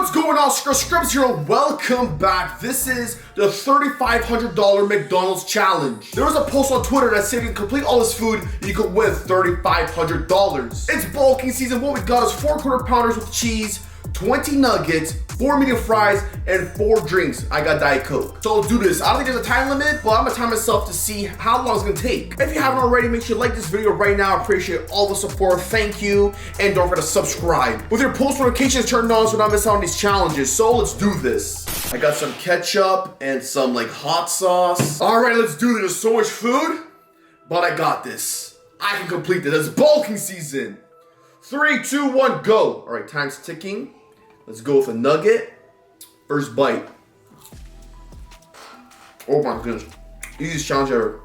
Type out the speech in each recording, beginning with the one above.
What's going on, Scrubzah here? Welcome back. This is the $3,500 McDonald's challenge. There was a post on Twitter that said you can complete all this food and you could win $3,500. It's bulking season. What we got is 4 quarter pounders with cheese, 20 nuggets, 4 medium fries, and 4 drinks. I got Diet Coke. So let's do this. I don't think there's a time limit, but I'm gonna time myself to see how long it's gonna take. If you haven't already, make sure you like this video right now. I appreciate all the support. Thank you. And don't forget to subscribe. With your post notifications turned on so don't miss out on these challenges. So let's do this. I got some ketchup and some hot sauce. All right, let's do this. There's so much food, but I got this. I can complete this. It's bulking season. 3, 2, 1, go. All right, time's ticking. Let's go with a nugget. First bite. Oh my goodness. Easiest challenge ever.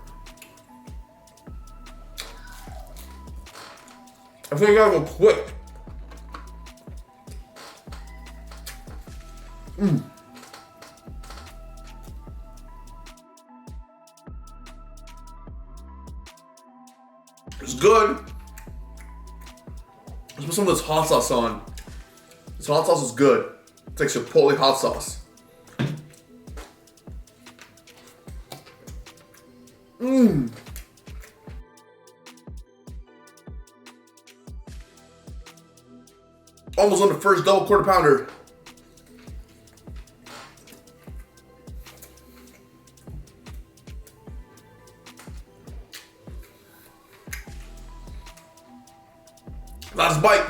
I think I gotta go quick. It's good. Let's put some of this hot sauce on. This hot sauce is good. It's like Chipotle hot sauce. Almost on the first double quarter pounder. Last bite.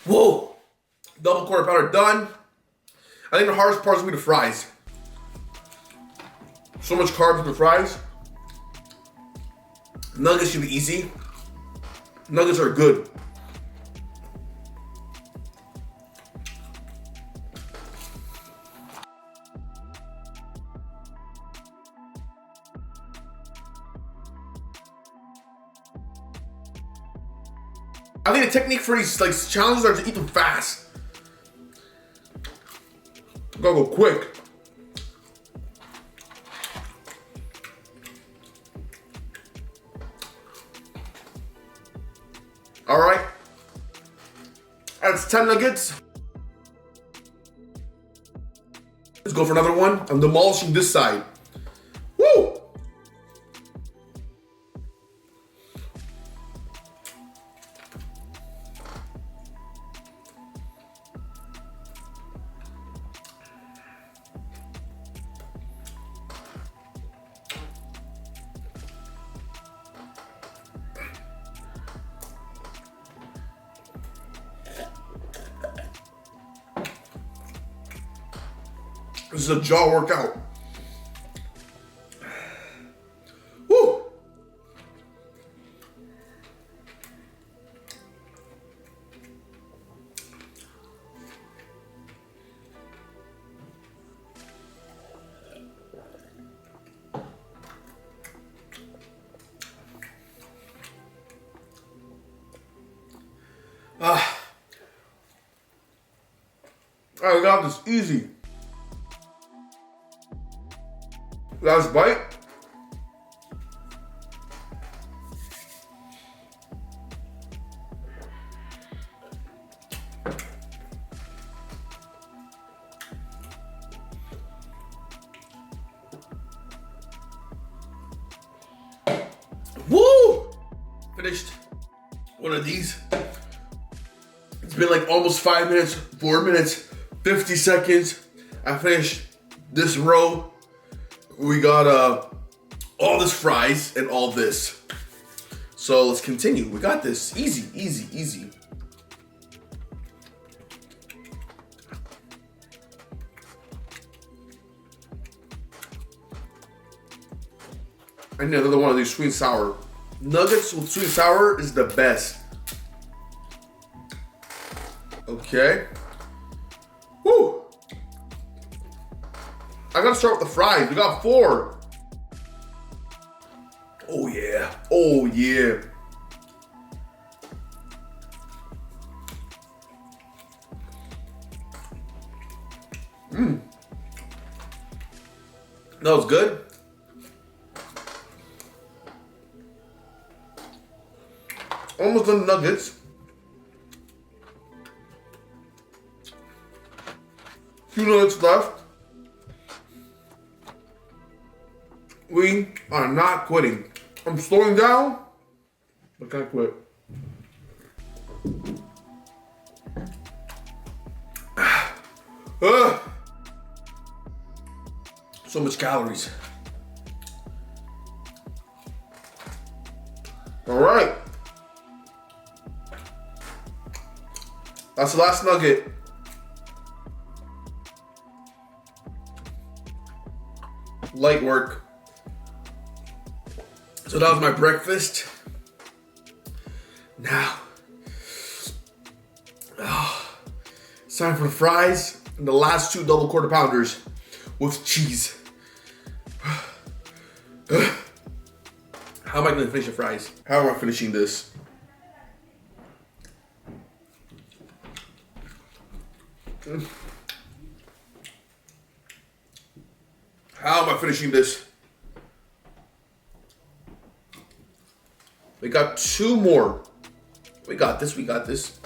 Whoa, double quarter pounder done. I think the hardest part is gonna be the fries. So much carbs with the fries. Nuggets should be easy. Nuggets are good. I think the technique for these challenges are to eat them fast. Gotta go quick. All right, that's 10 nuggets. Let's go for another one. I'm demolishing this side. Woo! This is a jaw workout. Woo! I got this easy. Last bite. Woo! Finished one of these. It's been almost 5 minutes, 4 minutes, 50 seconds. I finished this row. We got all this fries and all this. So let's continue. We got this. Easy, easy, easy. I need another one of these sweet and sour. Nuggets with sweet and sour is the best. Okay. Woo! I gotta start with the fries. We got 4. Oh yeah. Oh yeah. That was good. Almost done the nuggets. Few nuggets left. We are not quitting. I'm slowing down. I can't quit. So much calories. All right. That's the last nugget. Light work. So that was my breakfast. Now, it's time for the fries and the last 2 double quarter pounders with cheese. How am I gonna finish the fries? How am I finishing this? How am I finishing this? We got 2 more. We got this, we got this.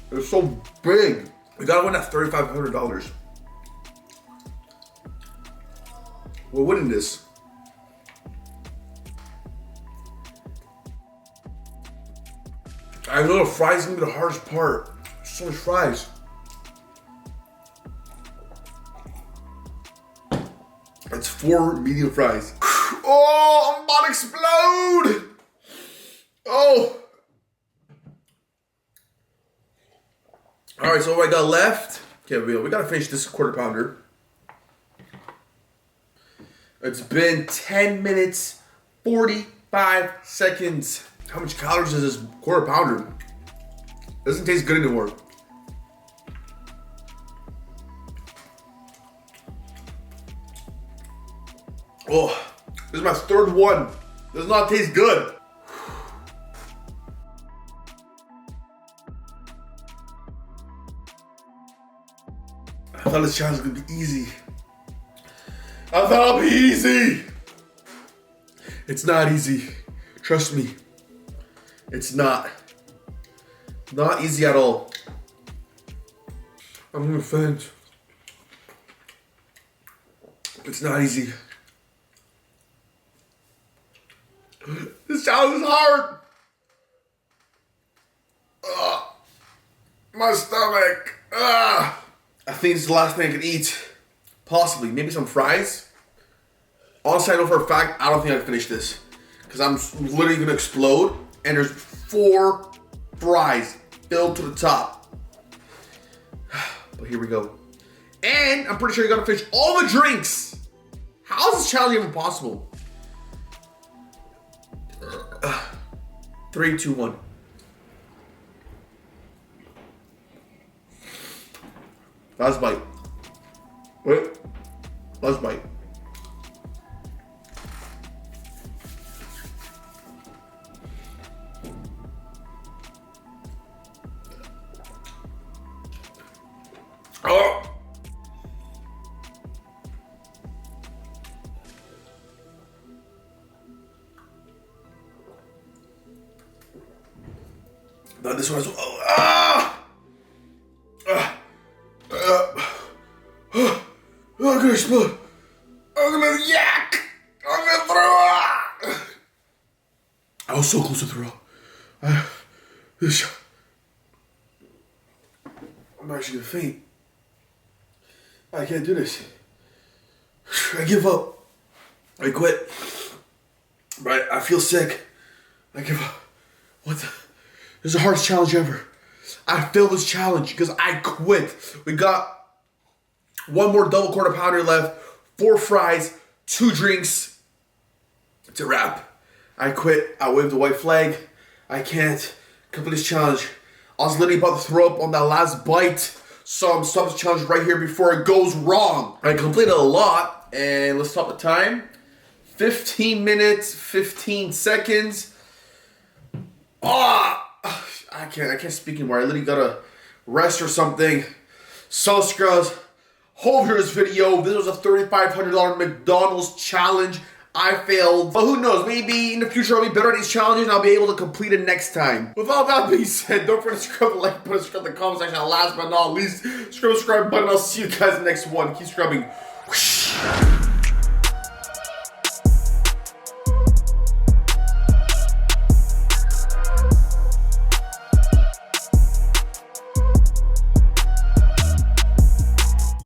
They're so big. We gotta win that $3,500. We're winning this. I know the fries gonna be the hardest part. So much fries. That's 4 medium fries. Oh, I'm about to explode! Oh. All right, so what I got left? Okay, we gotta finish this quarter pounder. It's been 10 minutes, 45 seconds. How much calories is this quarter pounder? Doesn't taste good anymore. Oh, this is my 3rd one. Does not taste good. I thought this challenge was gonna be easy. I thought it'll be easy. It's not easy. Trust me. It's not. Not easy at all. I'm gonna faint. It's not easy. This challenge is hard. My stomach. I think it's the last thing I can eat. Possibly, maybe some fries. Honestly, I know for a fact, I don't think I can finish this. Because I'm literally gonna explode. And there's 4 fries filled to the top. But here we go. And I'm pretty sure you gotta finish all the drinks. How is this challenge even possible? 3, 2, 1. Last bite. Wait. Last bite. Oh. Now this one is. Oh, I'm gonna explode. I'm gonna yak. I'm gonna throw up. I was so close to throw up. I'm actually gonna faint. I can't do this. I give up. I quit. Right? I feel sick. I give up. What the? This is the hardest challenge ever. I failed this challenge because I quit. We got 1 more double quarter pounder left, 4 fries, 2 drinks. It's a wrap. I quit. I waved the white flag. I can't complete this challenge. I was literally about to throw up on that last bite. So I'm stopping this challenge right here before it goes wrong. I completed a lot, and let's stop the time. 15 minutes, 15 seconds. I can't speak anymore. I literally gotta rest or something. So Scrubs, hope you enjoyed this video. This was a $3,500 McDonald's challenge. I failed. But who knows, maybe in the future I'll be better at these challenges and I'll be able to complete it next time. With all that being said, don't forget to scrub the like button, scrub the comment section, and last but not least, scrub the subscribe button. I'll see you guys in the next one. Keep scrubbing. Whoosh.